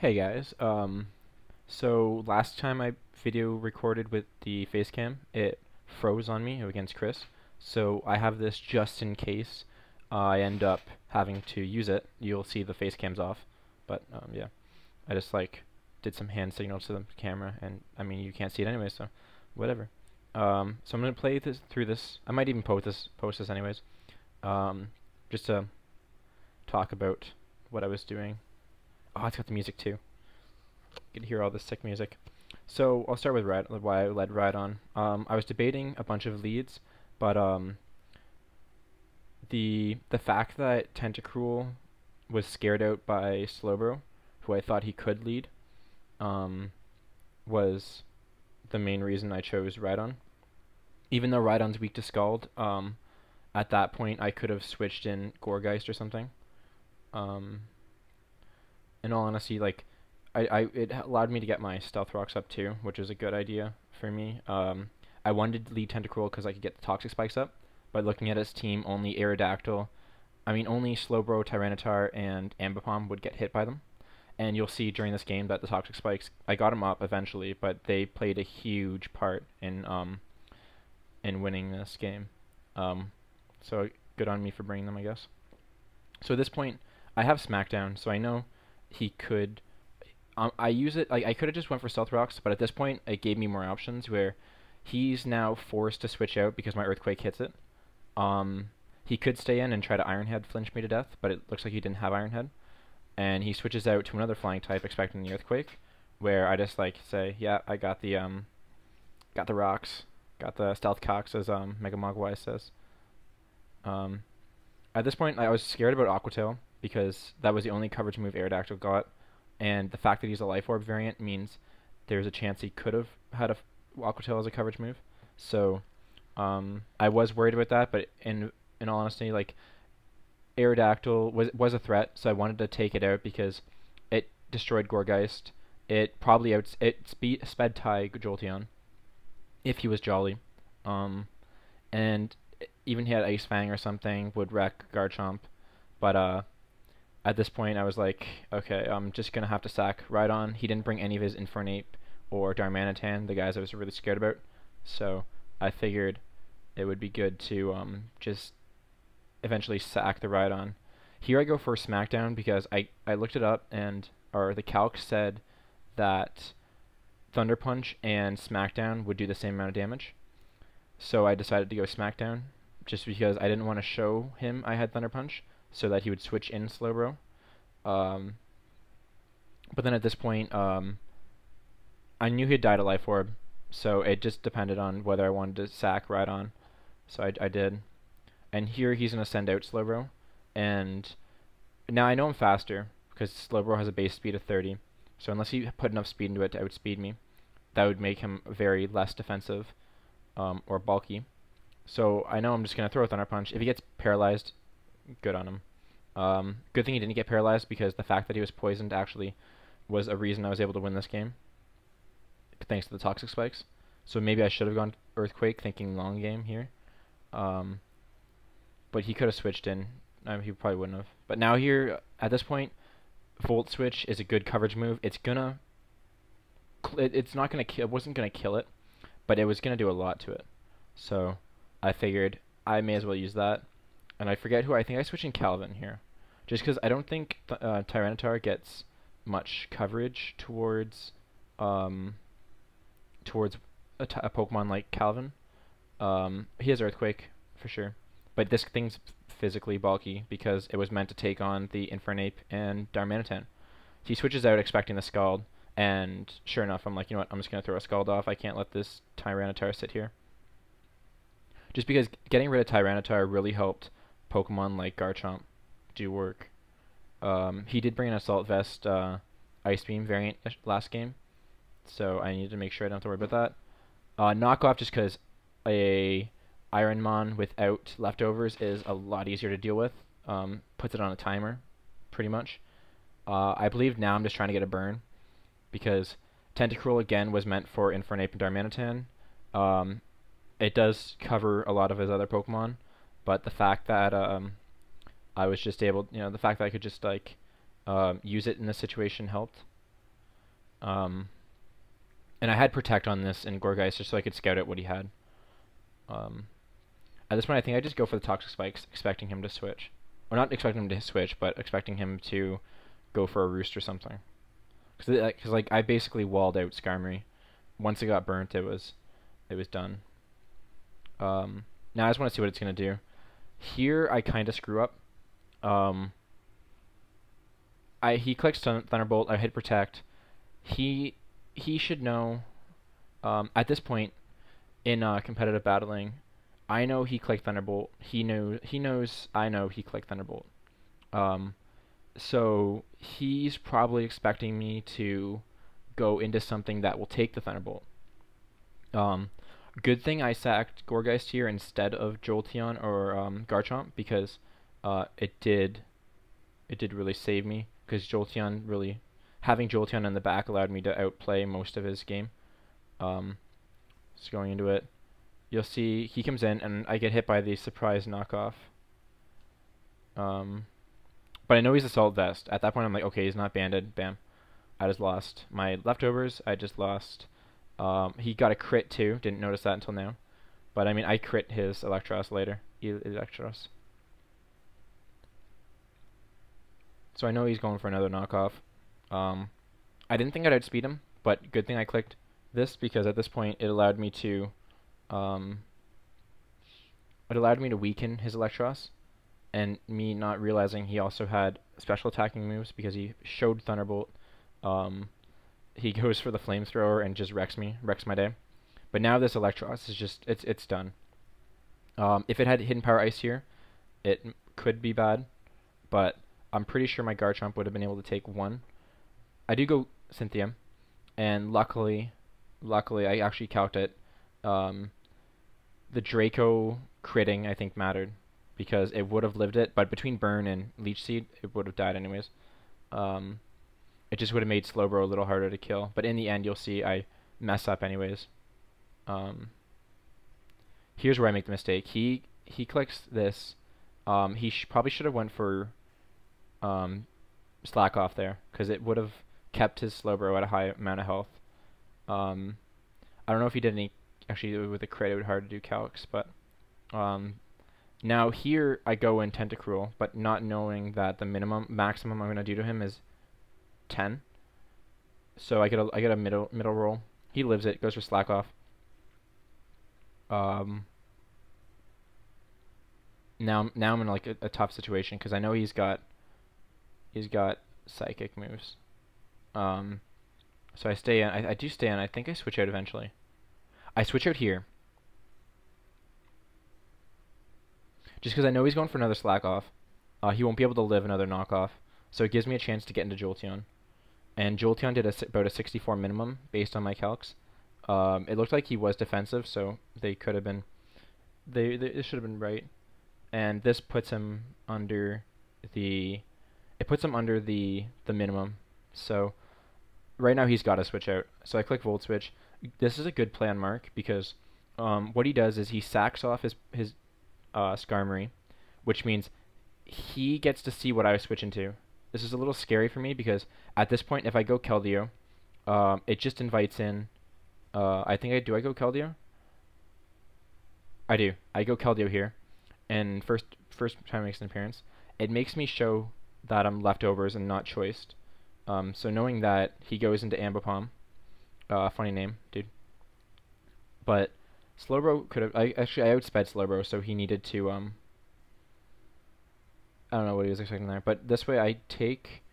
Hey guys, so last time I video recorded with the face cam, it froze on me against Chris. So I have this just in case I end up having to use it. You'll see the face cam's off, but yeah, I just like did some hand signals to the camera, and I mean you can't see it anyway, so whatever. So I'm gonna play this through this. I might even post this anyways, just to talk about what I was doing. Oh, it's got the music too. You can hear all this sick music. So I'll start with why I led Ride on. I was debating a bunch of leads, but the fact that Tentacruel was scared out by Slowbro, who I thought he could lead, um, was the main reason I chose Ride on. Even though Ride on's weak to Scald, at that point I could have switched in Goregeist or something. Um, in all honesty, like it allowed me to get my stealth rocks up too, which was a good idea for me. I wanted to lead Tentacruel because I could get the toxic spikes up, but looking at his team, only only Slowbro, Tyranitar, and Ambipom would get hit by them. And you'll see during this game that the toxic spikes, I got them up eventually, but they played a huge part in winning this game. So good on me for bringing them, I guess. So at this point, I have Smackdown, so I know he could. I use it. I could have just went for Stealth Rocks, but at this point, it gave me more options where he's now forced to switch out because my Earthquake hits it. He could stay in and try to Iron Head flinch me to death, but it looks like he didn't have Iron Head, and he switches out to another flying type, expecting the Earthquake, where I just like say, yeah, I got the rocks, got the Stealth Cox, as Mega Mogwai says. At this point, I was scared about Aquatail because that was the only coverage move Aerodactyl got, and the fact that he's a Life Orb variant means there's a chance he could have had a Aquatail as a coverage move. So I was worried about that, but in all honesty, like Aerodactyl was a threat, so I wanted to take it out because it destroyed Goregeist. It probably sped tie Jolteon if he was Jolly, and even he had Ice Fang or something would wreck Garchomp, but at this point, I was like, okay, I'm just going to have to sack Rhydon. He didn't bring any of his Infernape or Darmanitan, the guys I was really scared about. So I figured it would be good to just eventually sack the Rhydon. Here I go for Smackdown because I looked it up, or the calc said that Thunder Punch and Smackdown would do the same amount of damage. So I decided to go Smackdown just because I didn't want to show him I had Thunder Punch, so that he would switch in Slowbro. But then at this point, I knew he had died a Life Orb, so it just depended on whether I wanted to sack Rhydon. So I did. And here he's going to send out Slowbro. And now I know I'm faster, because Slowbro has a base speed of 30. So unless he put enough speed into it to outspeed me, that would make him very less defensive or bulky. So I know I'm just going to throw a Thunder Punch. If he gets paralyzed, good on him. Good thing he didn't get paralyzed because the fact that he was poisoned actually was a reason I was able to win this game, thanks to the toxic spikes. So maybe I should have gone Earthquake thinking long game here. But he could have switched in. He probably wouldn't have. But now here, at this point, Volt Switch is a good coverage move. It's gonna... It's not gonna kill... It wasn't gonna kill it, but it was gonna do a lot to it. So I figured I may as well use that. And I forget who I think I switch in Calvin here, just because I don't think Tyranitar gets much coverage towards a Pokemon like Calvin. He has Earthquake for sure, but this thing's physically bulky because it was meant to take on the Infernape and Darmanitan. He switches out expecting the Scald, and sure enough, I'm like, you know what? I'm just gonna throw a Scald off. I can't let this Tyranitar sit here. Just because getting rid of Tyranitar really helped Pokemon like Garchomp do work. He did bring an Assault Vest Ice Beam variant last game, so I needed to make sure I don't have to worry about that. Knockoff just because a Ironmon without leftovers is a lot easier to deal with. Puts it on a timer, pretty much. I believe now I'm just trying to get a burn, because Tentacruel again was meant for Infernape and Darmanitan. It does cover a lot of his other Pokemon, but the fact that I was just able, the fact that I could just like use it in this situation helped. And I had Protect on this in Gorgeist just so I could scout out what he had. At this point, I think I just go for the Toxic Spikes, expecting him to switch. Or not expecting him to switch, but expecting him to go for a Roost or something. Because like, I basically walled out Skarmory. Once it got burnt, it was done. Now I just want to see what it's going to do. Here, I kind of screw up. He clicks Thunderbolt, I hit Protect. He should know, at this point in competitive battling, I know he clicked Thunderbolt. He knows I know he clicked Thunderbolt. So he's probably expecting me to go into something that will take the Thunderbolt. Good thing I sacked Gourgeist here instead of Jolteon or Garchomp, because it did really save me, because having Jolteon in the back allowed me to outplay most of his game. Just going into it, you'll see he comes in and I get hit by the surprise knockoff. But I know he's Assault Vest. At that point I'm like, okay, he's not banded. Bam. I just lost my leftovers. I just lost. He got a crit too. Didn't notice that until now. But I mean, I crit his Electros later. Electros. So I know he's going for another knockoff. I didn't think I'd outspeed him, but good thing I clicked this, because at this point it allowed me to weaken his Electros, and me not realizing he also had special attacking moves because he showed Thunderbolt. He goes for the Flamethrower and just wrecks my day. But now this Electros is just it's done. If it had Hidden Power Ice here, it could be bad, but I'm pretty sure my Garchomp would have been able to take one. I do go Cynthia, and luckily I actually calced it. The Draco critting, I think, mattered, because it would have lived it, but between Burn and Leech Seed, it would have died anyways. It just would have made Slowbro a little harder to kill, but in the end, you'll see I mess up anyways. Here's where I make the mistake. He clicks this. He probably should have went for Slack Off there, because it would have kept his Slowbro at a high amount of health. I don't know if he did any. Actually, with the crit, it would be hard to do calcs, but now here I go in Tentacruel, but not knowing that the maximum I'm going to do to him is 10. So I get a middle roll. He lives it, goes for Slack Off. Now I'm in like a tough situation, because I know he's got Psychic moves. So I stay in. I do stay in. I think I switch out eventually. I switch out here, just because I know he's going for another Slack Off. He won't be able to live another knockoff, so it gives me a chance to get into Jolteon. And Jolteon did about a 64 minimum based on my calcs. It looked like he was defensive, so they could have been. They should have been right. And this puts him under the. It puts him under the minimum. So right now he's got to switch out. So I click Volt Switch. This is a good play on Mark, because what he does is he sacks off his Skarmory, which means he gets to see what I switch into. This is a little scary for me, because at this point, if I go Keldeo, it just invites in. I go Keldeo? I do. I go Keldeo here, and first time it makes an appearance, it makes me show that I'm leftovers and not choiced. So knowing that, he goes into Ambipom. Funny name, dude. But Slowbro could have. I outsped Slowbro, so he needed to. I don't know what he was expecting there, but this way I take.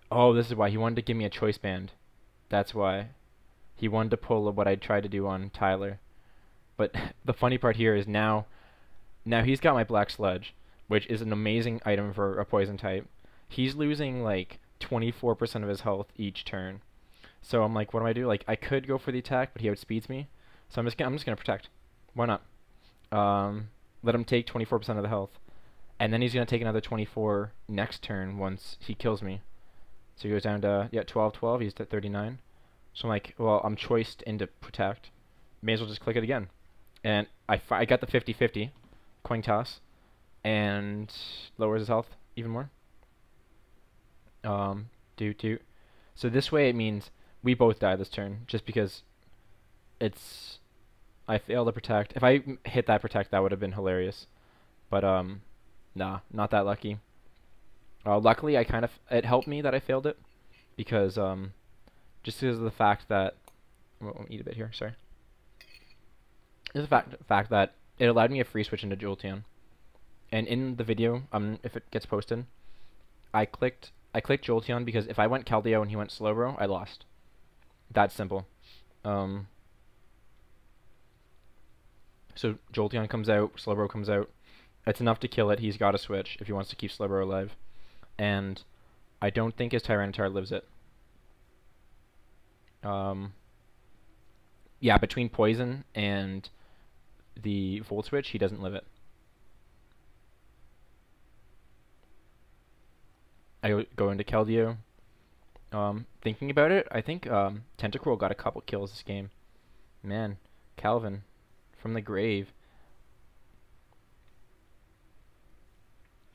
Oh, this is why he wanted to give me a choice band. That's why he wanted to pull what I tried to do on Tyler. But the funny part here is now he's got my Black Sludge, which is an amazing item for a poison type. He's losing like 24% of his health each turn. So I'm like, what do I do? Like, I could go for the attack, but he outspeeds me. So I'm just gonna protect. Why not? Let him take 24% of the health, and then he's gonna take another 24 next turn once he kills me. So he goes down to 12. He's at 39. So I'm like, well, I'm choiced into protect. May as well just click it again. And I got the 50-50 coin toss, and lowers his health even more. So this way it means we both die this turn, just because it's... I failed to protect. If I hit that protect, that would have been hilarious. But, nah, not that lucky. Luckily, it helped me that I failed it, because, just because of the fact that... I'll eat a bit here, sorry. There's the fact that it allowed me a free switch into Jolteon. And in the video, if it gets posted, I clicked Jolteon because if I went Keldeo and he went Slowbro, I lost. That's simple. So Jolteon comes out, Slowbro comes out. It's enough to kill it. He's got to switch if he wants to keep Slowbro alive. And I don't think his Tyranitar lives it. Yeah, between Poison and the Volt Switch, he doesn't live it. I go into Keldeo. Thinking about it, I think Tentacruel got a couple kills this game. Man, Calvin from the grave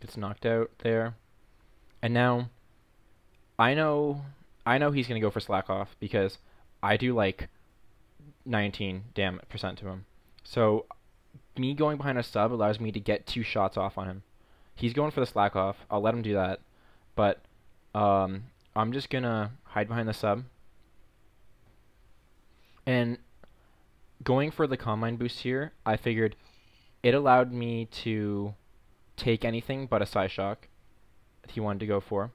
gets knocked out there. And now I know he's gonna go for Slack Off because I do like 19% to him. So me going behind a sub allows me to get 2 shots off on him. He's going for the Slack Off. I'll let him do that. But I'm just gonna hide behind the sub. And going for the Combine boost here, I figured it allowed me to take anything but a Psyshock that he wanted to go for,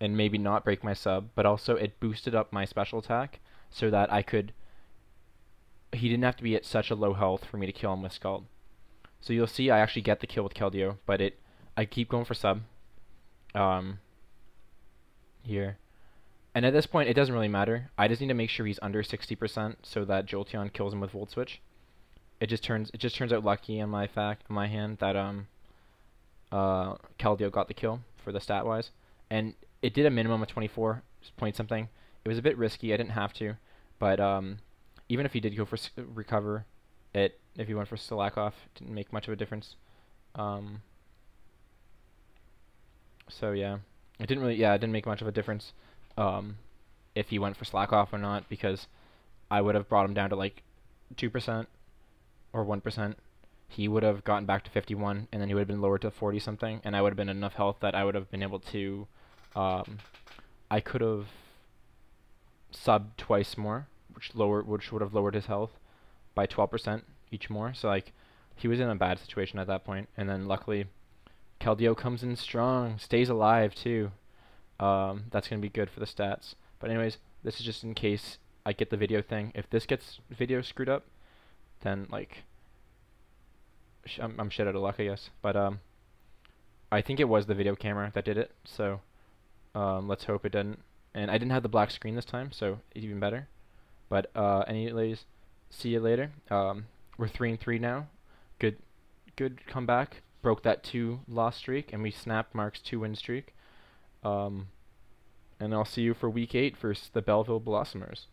and maybe not break my sub, but also it boosted up my special attack so that he didn't have to be at such a low health for me to kill him with Scald. So you'll see I actually get the kill with Keldeo, but I keep going for sub. Here. And at this point, it doesn't really matter. I just need to make sure he's under 60% so that Jolteon kills him with Volt Switch. It just turns out lucky in my hand that Keldeo got the kill for the stat wise, and it did a minimum of 24 point something. It was a bit risky. I didn't have to, but even if he did go for recover, if he went for Slack Off, it didn't make much of a difference. So yeah. It didn't make much of a difference if he went for Slack Off or not, because I would have brought him down to like 2% or 1%. He would have gotten back to 51, and then he would have been lowered to 40 something, and I would have been enough health that I would have been able to I could have subbed twice more, which would have lowered his health by 12% each more. So like he was in a bad situation at that point, and then luckily Keldeo comes in strong, stays alive too. That's going to be good for the stats. But anyways, this is just in case I get the video thing. If this gets video screwed up, then like I'm shit out of luck, I guess. But I think it was the video camera that did it, so let's hope it didn't. And I didn't have the black screen this time, so it's even better. But anyways, see you later. We're 3-3 now. Good comeback. Broke that 2-loss streak, and we snapped Mark's 2-win streak. And I'll see you for week 8 versus the Belleville Blossomers.